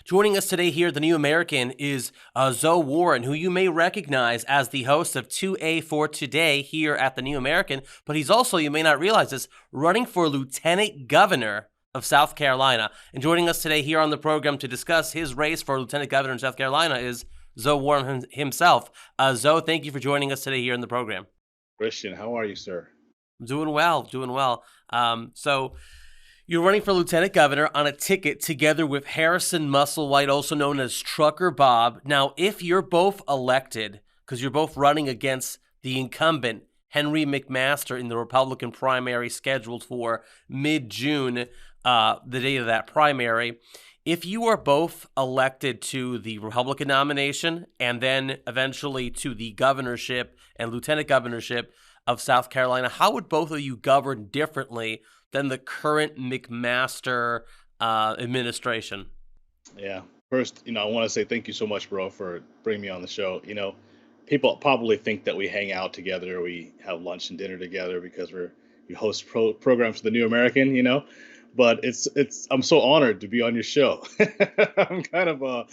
Joining us today here at the New American is Zoe Warren, who you may recognize as the host of 2A for Today here at the New American, but he's also, you may not realize this, running for Lieutenant Governor of South Carolina. And joining us today here on the program to discuss his race for Lieutenant Governor in South Carolina is Zoe Warren himself. Zoe, thank you for joining us today here in the program. Christian, how are you, sir? Doing well. So you're running for Lieutenant Governor on a ticket together with Harrison Musselwhite, also known as Trucker Bob. Now, if you're both elected, because you're both running against the incumbent, Henry McMaster, in the Republican primary scheduled for mid-June, the day of that primary, if you are both elected to the Republican nomination and then eventually to the governorship and lieutenant governorship of South Carolina, how would both of you govern differently than the current McMaster administration? Yeah. First, I want to say thank you so much, bro, for bringing me on the show. People probably think that we hang out together, we have lunch and dinner together because we host programs for the New American, But I'm so honored to be on your show. I'm kind of a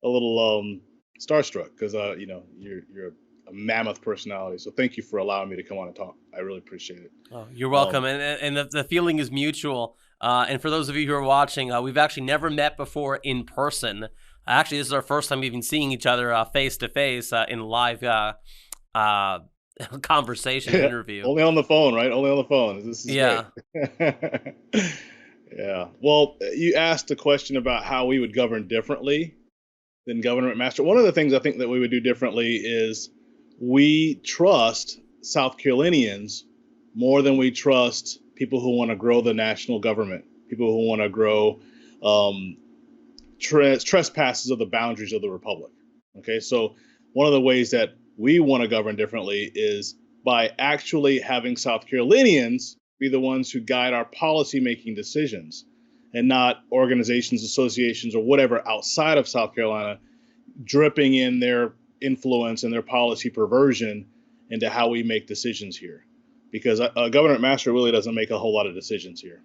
little starstruck because you're a mammoth personality. So thank you for allowing me to come on and talk. I really appreciate it. Oh, you're welcome. And the feeling is mutual. And for those of you who are watching, we've actually never met before in person. Actually, this is our first time even seeing each other face to face in live conversation interview. Only on the phone, right? Only on the phone. This is great. Yeah. Well, you asked a question about how we would govern differently than Governor McMaster. One of the things I think that we would do differently is we trust South Carolinians more than we trust people who want to grow the national government, people who want to grow trespasses of the boundaries of the republic. Okay, so one of the ways that we want to govern differently is by actually having South Carolinians be the ones who guide our policy-making decisions and not organizations, associations, or whatever outside of South Carolina dripping in their influence and their policy perversion into how we make decisions here. Because Governor McMaster really doesn't make a whole lot of decisions here.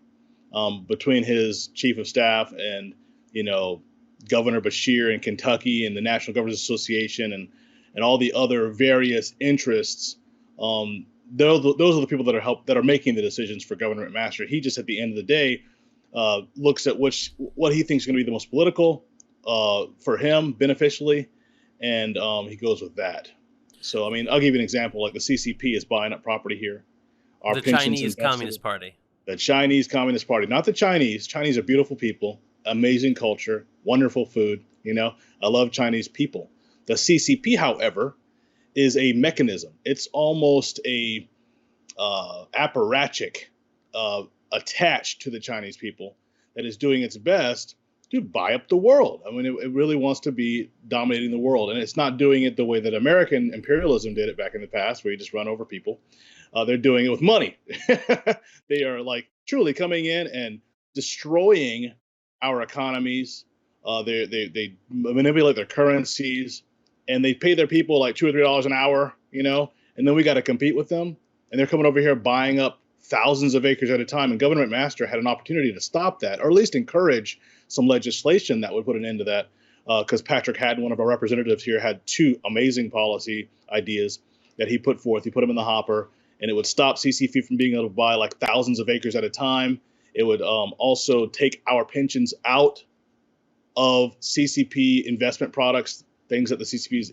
Between his chief of staff and, Governor Beshear in Kentucky and the National Governors Association and all the other various interests, those are the people that are making the decisions for Governor McMaster. He just, at the end of the day, looks at what he thinks is going to be the most political for him beneficially, and he goes with that. So, I'll give you an example. Like the CCP is buying up property here. The Chinese Communist Party. The Chinese Communist Party, not the Chinese. Chinese are beautiful people, amazing culture, wonderful food. I love Chinese people. The CCP, however, is a mechanism. It's almost a apparatchik attached to the Chinese people that is doing its best to buy up the world. It really wants to be dominating the world, and it's not doing it the way that American imperialism did it back in the past, where you just run over people. They're doing it with money. They are truly coming in and destroying our economies. They manipulate their currencies. And they pay their people like $2 or $3 an hour, and then we got to compete with them. And they're coming over here buying up thousands of acres at a time. And Governor McMaster had an opportunity to stop that, or at least encourage some legislation that would put an end to that. Because Patrick Haddon, one of our representatives here, had two amazing policy ideas that he put forth. He put them in the hopper, and it would stop CCP from being able to buy like thousands of acres at a time. It would also take our pensions out of CCP investment products, things that the CCP is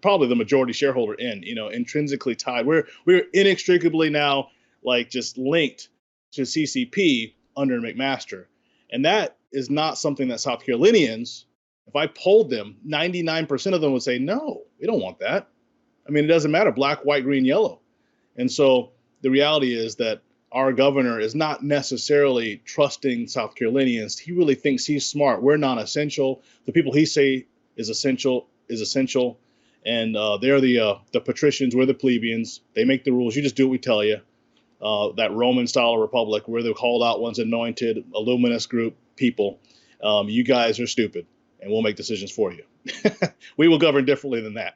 probably the majority shareholder in, intrinsically tied. We're inextricably now just linked to CCP under McMaster. And that is not something that South Carolinians, if I polled them, 99% of them would say, no, we don't want that. It doesn't matter, black, white, green, yellow. And so the reality is that our governor is not necessarily trusting South Carolinians. He really thinks he's smart. We're non-essential. The people he say is essential, and they're the patricians. We're the plebeians. They make the rules. You just do what we tell you. That Roman style of republic, we're the called out ones, anointed, illuminous group people. You guys are stupid, and we'll make decisions for you. We will govern differently than that.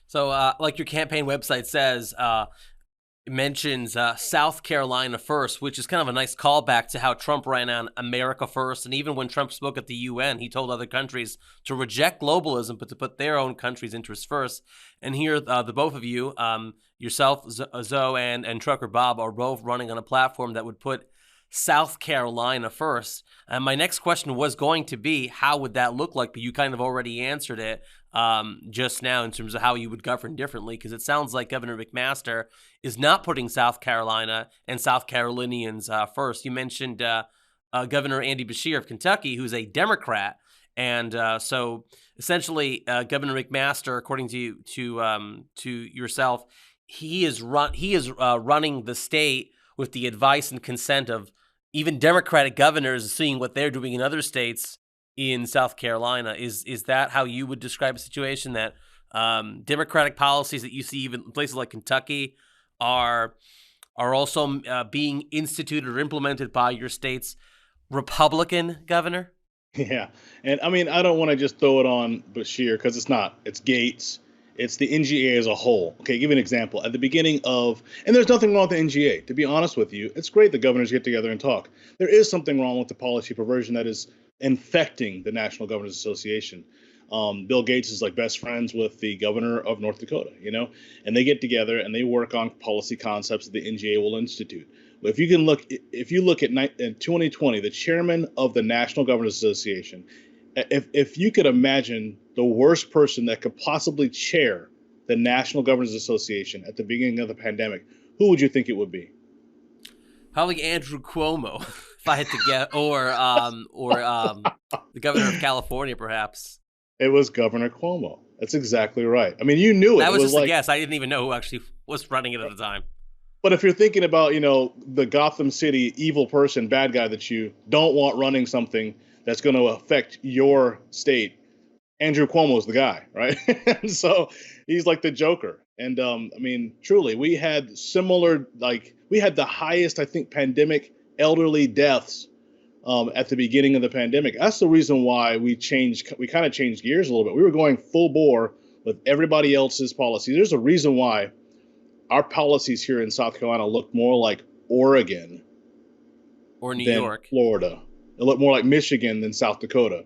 So like your campaign website says, It mentions South Carolina first, which is kind of a nice callback to how Trump ran on America first. And even when Trump spoke at the UN, he told other countries to reject globalism, but to put their own country's interests first. And here, the both of you, yourself, Zoe, and Trucker Bob, are both running on a platform that would put South Carolina first. And my next question was going to be, how would that look like? But you kind of already answered it just now in terms of how you would govern differently, because it sounds like Governor McMaster is not putting South Carolina and South Carolinians first. You mentioned Governor Andy Beshear of Kentucky, who's a Democrat, and so essentially, Governor McMaster, according to yourself, he is running the state with the advice and consent of even Democratic governors, seeing what they're doing in other states in South Carolina. Is that how you would describe a situation, that Democratic policies that you see even in places like Kentucky are also being instituted or implemented by your state's Republican governor? Yeah. And I mean, I don't want to just throw it on Bashir because it's not. It's Gates. It's the NGA as a whole. Okay, give you an example. At the beginning of, and there's nothing wrong with the NGA, to be honest with you. It's great that governors get together and talk. There is something wrong with the policy perversion that is infecting the National Governors Association. Bill Gates is like best friends with the governor of North Dakota, and they get together and they work on policy concepts that the NGA will institute. If you look at in 2020, the chairman of the National Governors Association, if you could imagine the worst person that could possibly chair the National Governors Association at the beginning of the pandemic, who would you think it would be? Probably Andrew Cuomo, if I had to guess, or the governor of California, perhaps. It was Governor Cuomo. That's exactly right. I mean, you knew it. That was it just a guess. I didn't even know who actually was running it at the time. But if you're thinking about, the Gotham City evil person, bad guy that you don't want running something that's going to affect your state, Andrew Cuomo's the guy, right? So he's like the Joker. And I mean, truly, we had the highest, I think, pandemic elderly deaths at the beginning of the pandemic. That's the reason why we kind of changed gears a little bit. We were going full bore with everybody else's policies. There's a reason why our policies here in South Carolina look more like Oregon or New than York, Florida. It looked more like Michigan than South Dakota.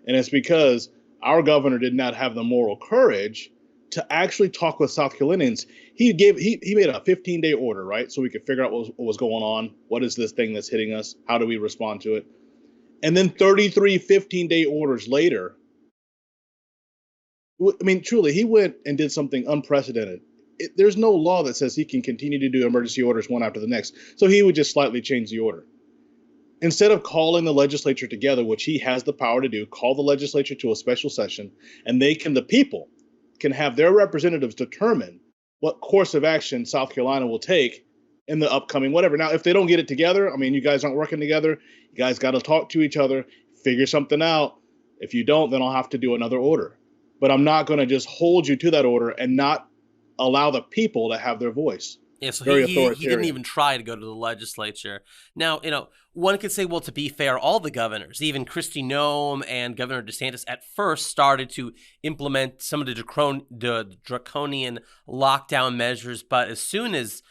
And it's because our governor did not have the moral courage to actually talk with South Carolinians. He made a 15-day order, right? So we could figure out what was going on. What is this thing that's hitting us? How do we respond to it? And then 33 15-day orders later, I mean, truly, he went and did something unprecedented. There's no law that says he can continue to do emergency orders one after the next. So he would just slightly change the order. Instead of calling the legislature together, which he has the power to do, call the legislature to a special session, and the people can have their representatives determine what course of action South Carolina will take in the upcoming whatever. Now, if they don't get it together, I mean, you guys aren't working together. You guys got to talk to each other, figure something out. If you don't, then I'll have to do another order. But I'm not going to just hold you to that order and not allow the people to have their voice. Yeah, so he didn't even try to go to the legislature. Now, one could say, well, to be fair, all the governors, even Kristi Noem and Governor DeSantis, at first started to implement some of the draconian lockdown measures. But as soon as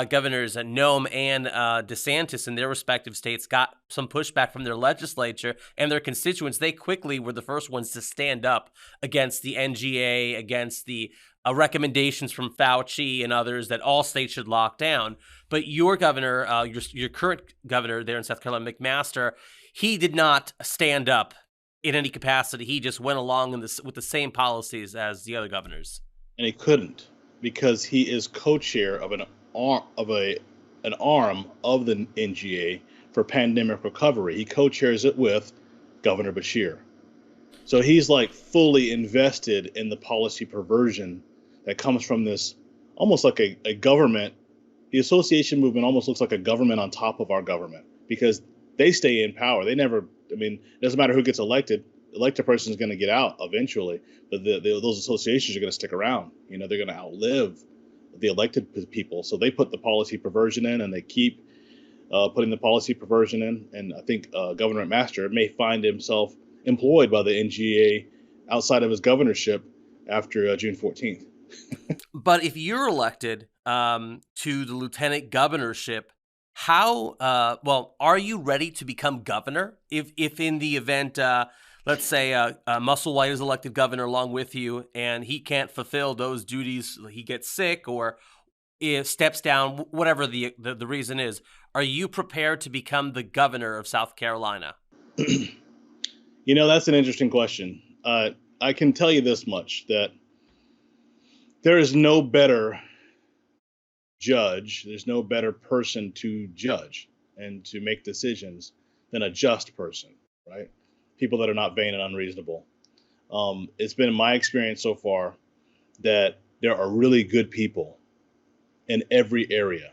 Governors Noem and DeSantis in their respective states got some pushback from their legislature and their constituents, they quickly were the first ones to stand up against the NGA, against the recommendations from Fauci and others that all states should lock down. But your governor, your current governor there in South Carolina, McMaster, he did not stand up in any capacity. He just went along with the same policies as the other governors. And he couldn't, because he is co-chair of an arm of the NGA for pandemic recovery. He co-chairs it with Governor Beshear. So he's like fully invested in the policy perversion that comes from this, almost like a government. The association movement almost looks like a government on top of our government, because they stay in power. They never, it doesn't matter who gets elected. Elected person is going to get out eventually, but those associations are going to stick around. They're going to outlive the elected people. So they put the policy perversion in, and they keep putting the policy perversion in. And I think Governor McMaster may find himself employed by the NGA outside of his governorship after June 14th. But if you're elected to the lieutenant governorship, how well are you ready to become governor? If in the event, let's say, Musselwhite is elected governor along with you, and he can't fulfill those duties, he gets sick or steps down, whatever the reason is, are you prepared to become the governor of South Carolina? That's an interesting question. I can tell you this much, that there is no better judge, there's no better person to judge and to make decisions than a just person, right? People that are not vain and unreasonable. It's been my experience so far that there are really good people in every area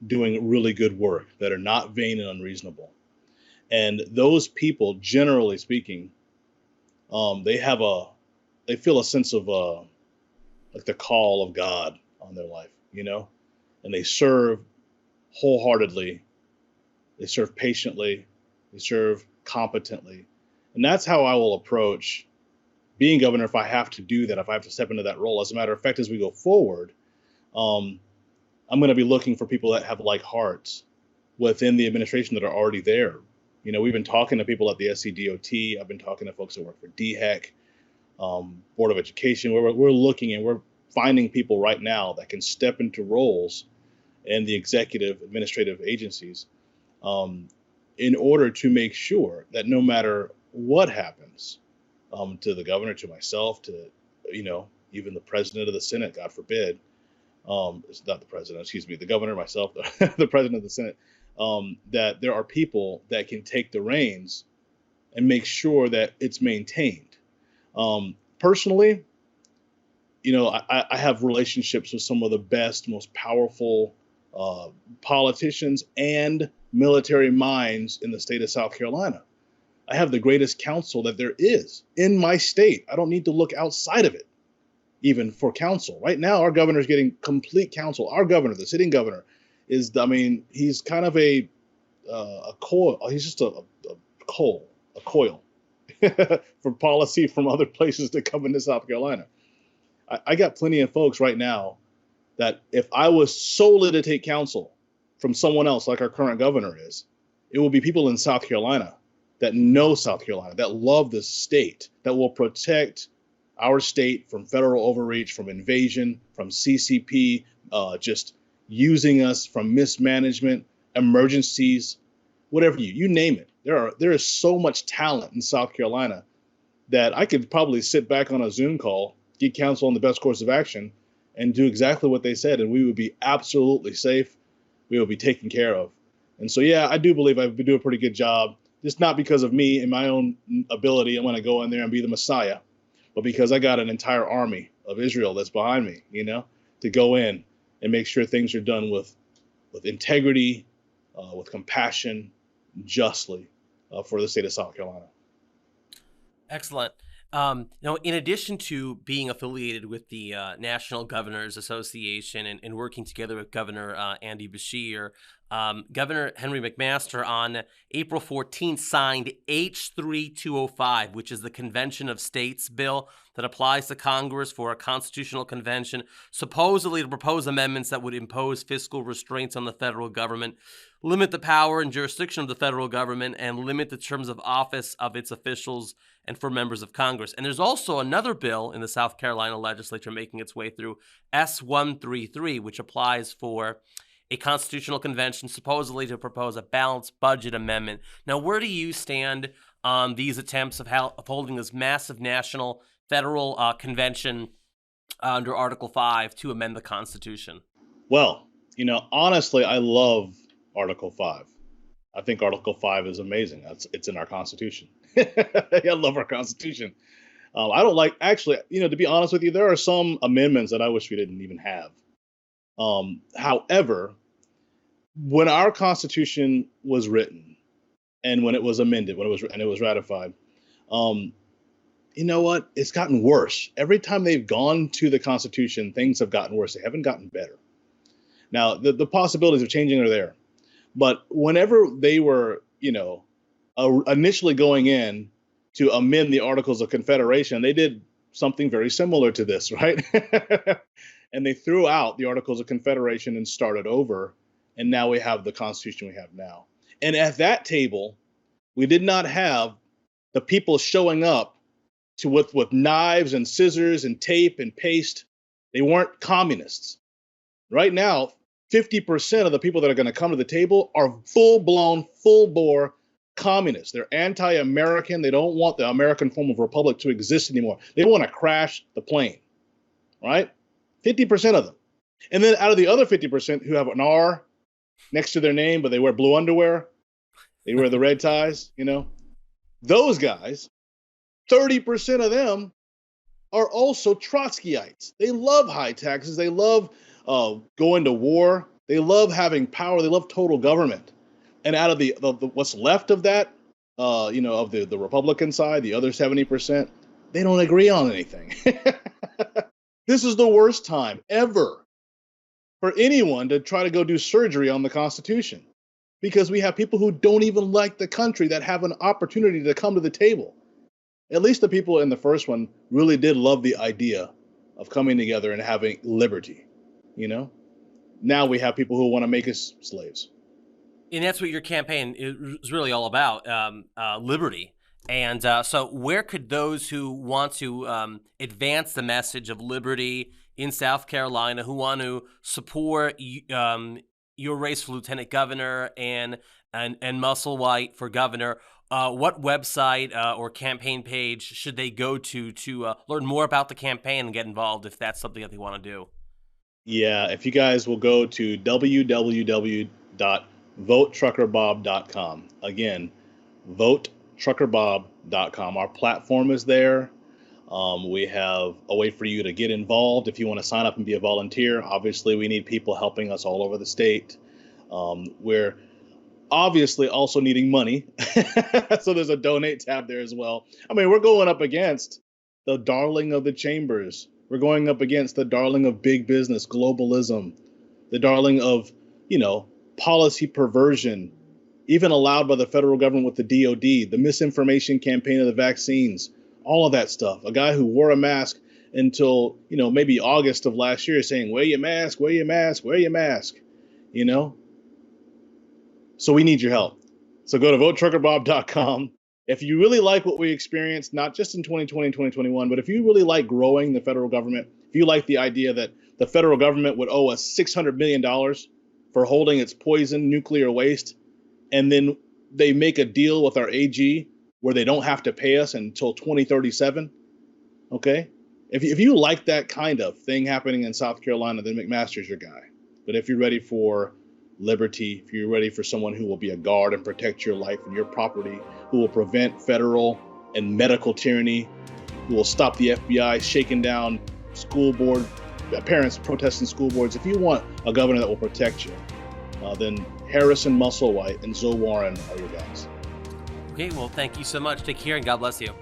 doing really good work that are not vain and unreasonable. And those people, generally speaking, they feel a sense of like the call of God on their life, and they serve wholeheartedly, they serve patiently, they serve competently. And that's how I will approach being governor if I have to do that, if I have to step into that role. As a matter of fact, as we go forward, I'm going to be looking for people that have like hearts within the administration that are already there. We've been talking to people at the SCDOT. I've been talking to folks that work for DHEC, Board of Education. We're looking and we're finding people right now that can step into roles in the executive administrative agencies in order to make sure that no matter what happens to the governor, to myself, to, even the president of the Senate, God forbid, it's not the president, excuse me, the governor, myself, the president of the Senate, that there are people that can take the reins and make sure that it's maintained. Personally, I have relationships with some of the best, most powerful politicians and military minds in the state of South Carolina. I have the greatest counsel that there is in my state. I don't need to look outside of it, even for counsel. Right now, our governor is getting complete counsel. Our governor, the sitting governor, he's kind of a coil. He's just a coil for policy from other places to come into South Carolina. I got plenty of folks right now that if I was solely to take counsel from someone else, like our current governor is, it will be people in South Carolina that know South Carolina, that love this state, that will protect our state from federal overreach, from invasion, from CCP, just using us, from mismanagement, emergencies, whatever you name it. There is so much talent in South Carolina that I could probably sit back on a Zoom call, get counsel on the best course of action, and do exactly what they said, and we would be absolutely safe. We will be taken care of. And so, yeah, I do believe I do a pretty good job, just not because of me and my own ability. I'm going to go in there and be the Messiah, but because I got an entire army of Israel that's behind me, to go in and make sure things are done with integrity, with compassion, justly, for the state of South Carolina. Excellent. Now, in addition to being affiliated with the National Governors Association and working together with Governor Andy Beshear, Governor Henry McMaster on April 14th signed H3205, which is the Convention of States bill that applies to Congress for a constitutional convention, supposedly to propose amendments that would impose fiscal restraints on the federal government, limit the power and jurisdiction of the federal government, and limit the terms of office of its officials and for members of Congress. And there's also another bill in the South Carolina legislature making its way through, S133, which applies for a constitutional convention supposedly to propose a balanced budget amendment. Now, where do you stand on these attempts of holding this massive national federal convention under Article 5 to amend the Constitution? Well, honestly, I love Article 5. I think Article 5 is amazing. It's in our Constitution. I love our Constitution. I don't like, actually, to be honest with you, there are some amendments that I wish we didn't even have. However, when our Constitution was written and when it was amended, when it was ratified, you know what? It's gotten worse. Every time they've gone to the Constitution, things have gotten worse. They haven't gotten better. Now, the possibilities of changing are there. But whenever they were, initially going in to amend the Articles of Confederation, they did something very similar to this, right? And they threw out the Articles of Confederation and started over. And now we have the Constitution we have now. And at that table, we did not have the people showing up with knives and scissors and tape and paste. They weren't communists. Right now, 50% of the people that are going to come to the table are full-blown, full-bore communists. They're anti-American. They don't want the American form of republic to exist anymore. They want to crash the plane, right? 50% of them. And then out of the other 50% who have an R next to their name, but they wear blue underwear, they wear the red ties, those guys, 30% of them are also Trotskyites. They love high taxes. They love going to war. They love having power. They love total government. And out of the what's left of that, of the Republican side, the other 70%, they don't agree on anything. This is the worst time ever for anyone to try to go do surgery on the Constitution, because we have people who don't even like the country that have an opportunity to come to the table. At least the people in the first one really did love the idea of coming together and having liberty, Now we have people who want to make us slaves. And that's what your campaign is really all about, liberty. And so where could those who want to advance the message of liberty in South Carolina, who want to support your race for lieutenant governor and Musselwhite for governor, what website or campaign page should they go to learn more about the campaign and get involved if that's something that they want to do? Yeah, if you guys will go to www.votetruckerbob.com. Again, votetruckerbob.com. Our platform is there. We have a way for you to get involved if you want to sign up and be a volunteer. Obviously, we need people helping us all over the state. We're obviously also needing money. So there's a donate tab there as well. I mean, we're going up against the darling of the chambers. We're going up against the darling of big business, globalism, the darling of, policy perversion, even allowed by the federal government with the DOD, the misinformation campaign of the vaccines, all of that stuff. A guy who wore a mask until, maybe August of last year saying, wear your mask, wear your mask, wear your mask, So we need your help. So go to votetruckerbob.com. If you really like what we experienced, not just in 2020 and 2021, but if you really like growing the federal government, if you like the idea that the federal government would owe us $600 million for holding its poison nuclear waste, and then they make a deal with our AG where they don't have to pay us until 2037, okay? If you like that kind of thing happening in South Carolina, then McMaster's your guy. But if you're ready for liberty, if you're ready for someone who will be a guard and protect your life and your property, who will prevent federal and medical tyranny, who will stop the FBI shaking down school board, parents protesting school boards, if you want a governor that will protect you, then Harrison Musselwhite and Zoe Warren are your guys. Okay, well, thank you so much. Take care and God bless you.